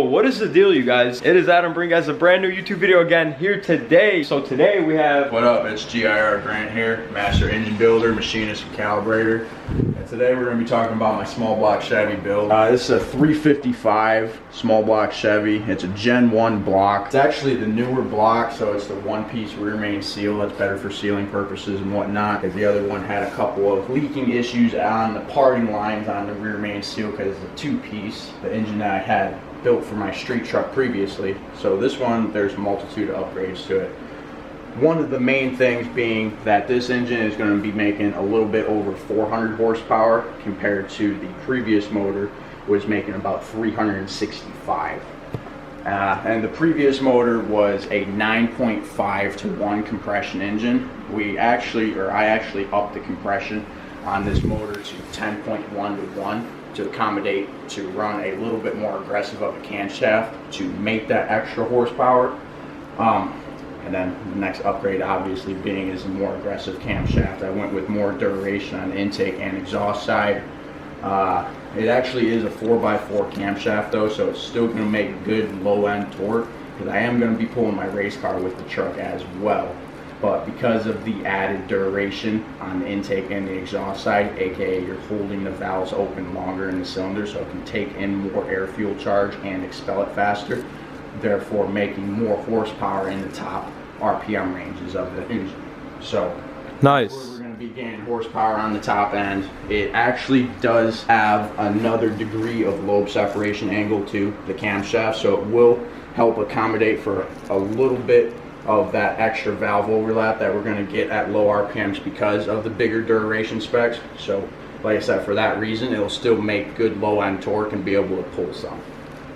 What is the deal, you guys? It is Adam bringing you guys a brand new YouTube video again here today. So today we have... What up? It's GIR Grant here, master engine builder, machinist, and calibrator. And today we're going to be talking about my small block Chevy build. This is a 355 small block Chevy. It's a Gen 1 block. It's actually the newer block, so it's the one-piece rear main seal. That's better for sealing purposes and whatnot, because the other one had a couple of leaking issues on the parting lines on the rear main seal because it's a two-piece. The engine that I had built for my street truck previously. So this one, there's a multitude of upgrades to it. One of the main things being that this engine is going to be making a little bit over 400 horsepower compared to the previous motor was making about 365. And the previous motor was a 9.5 to 1 compression engine. I actually upped the compression on this motor to 10.1 to 1 to accommodate, to run a little bit more aggressive of a camshaft to make that extra horsepower. And then the next upgrade obviously being is a more aggressive camshaft. I went with more duration on the intake and exhaust side. It actually is a 4x4 camshaft though, so it's still going to make good low end torque, because I am going to be pulling my race car with the truck as well. But because of the added duration on the intake and the exhaust side, aka you're holding the valves open longer in the cylinder so it can take in more air fuel charge and expel it faster, therefore making more horsepower in the top RPM ranges of the engine. So nice. We're going to be gaining horsepower on the top end. It actually does have another degree of lobe separation angle to the camshaft, so it will help accommodate for a little bit of that extra valve overlap that we're going to get at low RPMs because of the bigger duration specs. So like I said, for that reason it'll still make good low end torque and be able to pull some.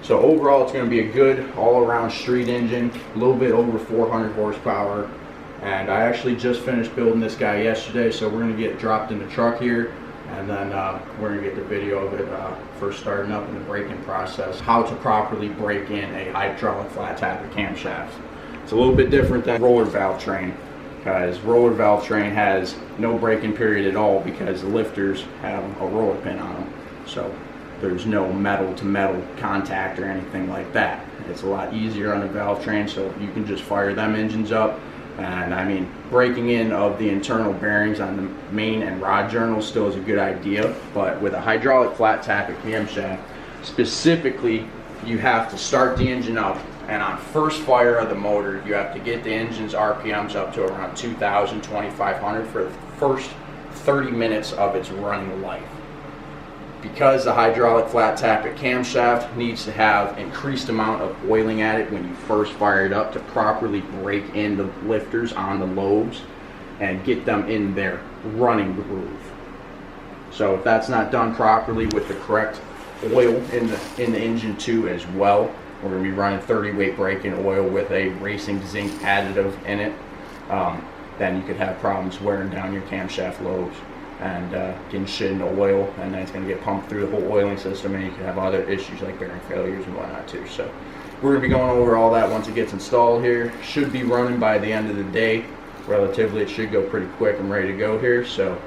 So overall it's going to be a good all around street engine, a little bit over 400 horsepower. And I actually just finished building this guy yesterday, so we're going to get dropped in the truck here, and then we're going to get the video of it first starting up in the braking process, how to properly break in a hydraulic flat tappet camshaft. It's a little bit different than roller valve train, because roller valve train has no braking period at all because the lifters have a roller pin on them. So there's no metal to metal contact or anything like that. It's a lot easier on a valve train, so you can just fire them engines up. And I mean, breaking in of the internal bearings on the main and rod journal still is a good idea, but with a hydraulic flat tappet camshaft specifically, you have to start the engine up, and on first fire of the motor you have to get the engine's RPMs up to around 2,000, 2,500 for the first 30 minutes of its running life. Because the hydraulic flat tappet camshaft needs to have increased amount of oiling at it when you first fire it up to properly break in the lifters on the lobes and get them in their running groove. So if that's not done properly with the correct oil in the engine too as well, we're going to be running 30 weight braking oil with a racing zinc additive in it, then you could have problems wearing down your camshaft lobes and getting shit into oil, and then it's going to get pumped through the whole oiling system, and you can have other issues like bearing failures and whatnot too. So we're going to be going over all that once it gets installed here. Should be running by the end of the day. Relatively, it should go pretty quick. I'm ready to go here. So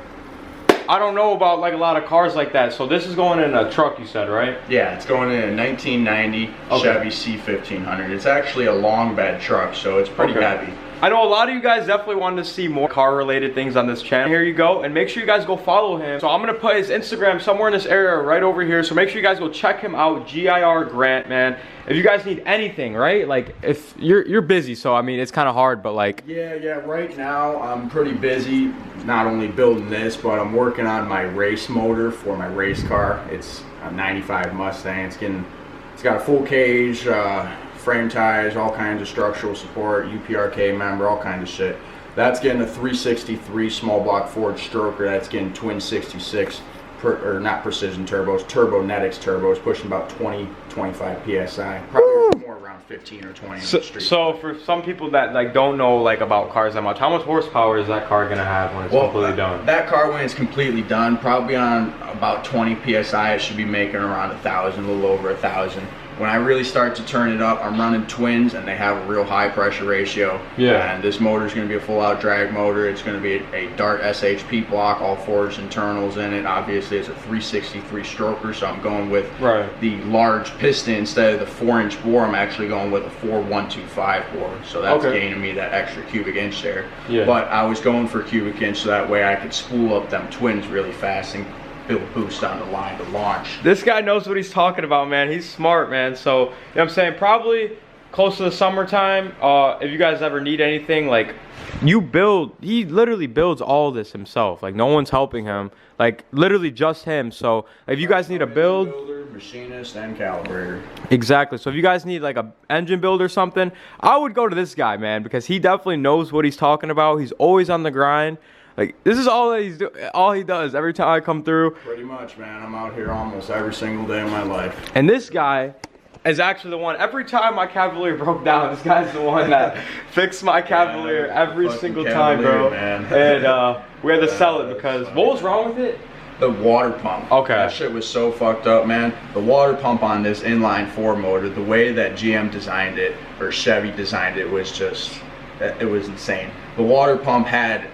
I don't know about like a lot of cars like that. So this is going in a truck, you said, right? Yeah, it's going in a 1990 Chevy C1500. It's actually a long bed truck, so it's pretty heavy. I know a lot of you guys definitely wanted to see more car related things on this channel. Here you go, and make sure you guys go follow him. So I'm gonna put his Instagram somewhere in this area right over here, so make sure you guys go check him out, GIR Grant, man. If you guys need anything, right? Like if you're busy, so I mean it's kind of hard, but like yeah, right now I'm pretty busy, not only building this, but I'm working on my race motor for my race car. It's a 95 Mustang. It's got a full cage, frame ties, all kinds of structural support, UPRK member, all kinds of shit. That's getting a 363 small block Ford stroker. That's getting twin 66, or not precision turbos, Turbonetics turbos, pushing about 20-25 psi. Probably more around 15 or 20 on the street. So for some people that like don't know like about cars that much, how much horsepower is that car gonna have when it's completely done? That car, when it's completely done, probably on about 20 psi, it should be making around 1,000, a little over 1,000. when I really start to turn it up, I'm running twins and they have a real high pressure ratio. Yeah. And this motor is going to be a full out drag motor. It's going to be a Dart SHP block, all forged internals in it. Obviously it's a 363 stroker, so I'm going with the large piston instead of the 4-inch bore. I'm actually going with a 4125 bore, so that's gaining me that extra cubic inch there. But I was going for cubic inch so that way I could spool up them twins really fast and build boost on the line to launch. This guy knows what he's talking about, man. He's smart, man. So, you know what I'm saying? Probably close to the summertime, if you guys ever need anything, like, he literally builds all this himself. Like, no one's helping him. Like, literally just him. So, if you guys need a build, builder, machinist, and calibrator. Exactly. So if you guys need like a engine build or something, I would go to this guy, man, because he definitely knows what he's talking about. He's always on the grind. Like, this is all that all he does every time I come through. Pretty much, man. I'm out here almost every single day of my life. And this guy is actually the one, every time my Cavalier broke down, this guy's the one that fixed my Cavalier every single time, bro. Man. And we had to sell it because, what was wrong with it? The water pump. Okay. That shit was so fucked up, man. The water pump on this inline 4 motor, the way that GM designed it, or Chevy designed it, was just, it was insane. The water pump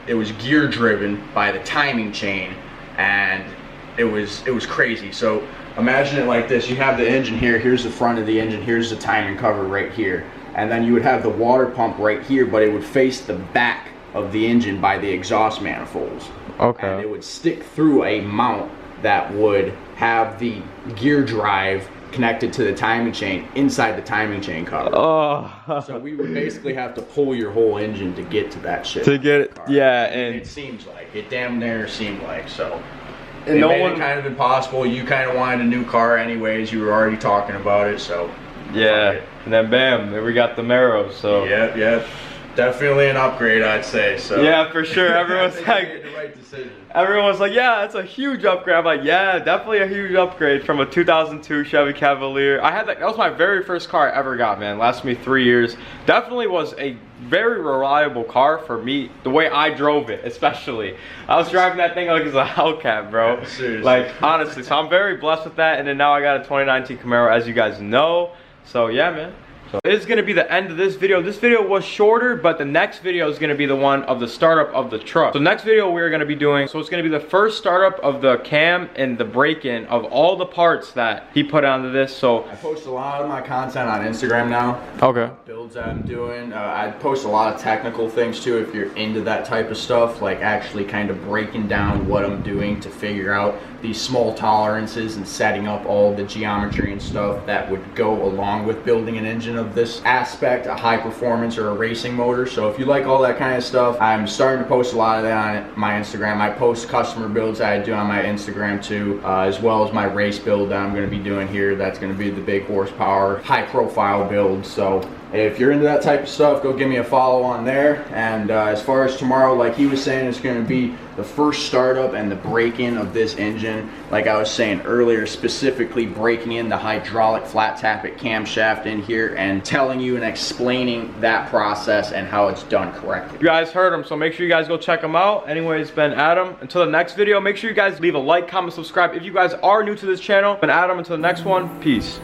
it was gear driven by the timing chain, and it was crazy. So imagine it like this. You have the engine here, here's the front of the engine, here's the timing cover right here. And then you would have the water pump right here, but it would face the back of the engine by the exhaust manifolds. Okay. And it would stick through a mount that would have the gear drive connected to the timing chain inside the timing chain cover. Oh. So we would basically have to pull your whole engine to get to that shit. To get it, yeah, and it seems like it damn near seemed like so. And it made it kind of impossible. You kind of wanted a new car anyways. You were already talking about it, so yeah. And then bam, there we got the Marrow. So yep. Definitely an upgrade, I'd say. So yeah, for sure. Everyone's like, the right decision. Everyone's like, yeah, it's a huge upgrade. I'm like, yeah, definitely a huge upgrade from a 2002 Chevy Cavalier. I had that was my very first car I ever got, man. Lasted me 3 years. Definitely was a very reliable car for me. The way I drove it, especially. I was driving that thing like it's a Hellcat, bro. Yeah, seriously. Like, honestly. So I'm very blessed with that. And then now I got a 2019 Camaro, as you guys know. So yeah, man. So this is going to be the end of this video. This video was shorter, but the next video is going to be the one of the startup of the truck. So next video we're going to be doing, so it's going to be the first startup of the cam and the break-in of all the parts that he put onto this. So I post a lot of my content on Instagram now. Okay. Builds that I'm doing. I post a lot of technical things too if you're into that type of stuff, like actually kind of breaking down what I'm doing to figure out these small tolerances and setting up all the geometry and stuff that would go along with building an engine of this aspect, a high performance or a racing motor. So if you like all that kind of stuff, I'm starting to post a lot of that on my Instagram. I post customer builds that I do on my Instagram too, as well as my race build that I'm going to be doing here. That's going to be the big horsepower, high profile build. So if you're into that type of stuff, go give me a follow on there. And as far as tomorrow, like he was saying, it's going to be the first startup and the break-in of this engine. Like I was saying earlier, specifically breaking in the hydraulic flat tappet camshaft in here and telling you and explaining that process and how it's done correctly. You guys heard him, so make sure you guys go check him out. Anyway, it's been Adam. Until the next video, make sure you guys leave a like, comment, subscribe. If you guys are new to this channel, been Adam. Until the next one, peace.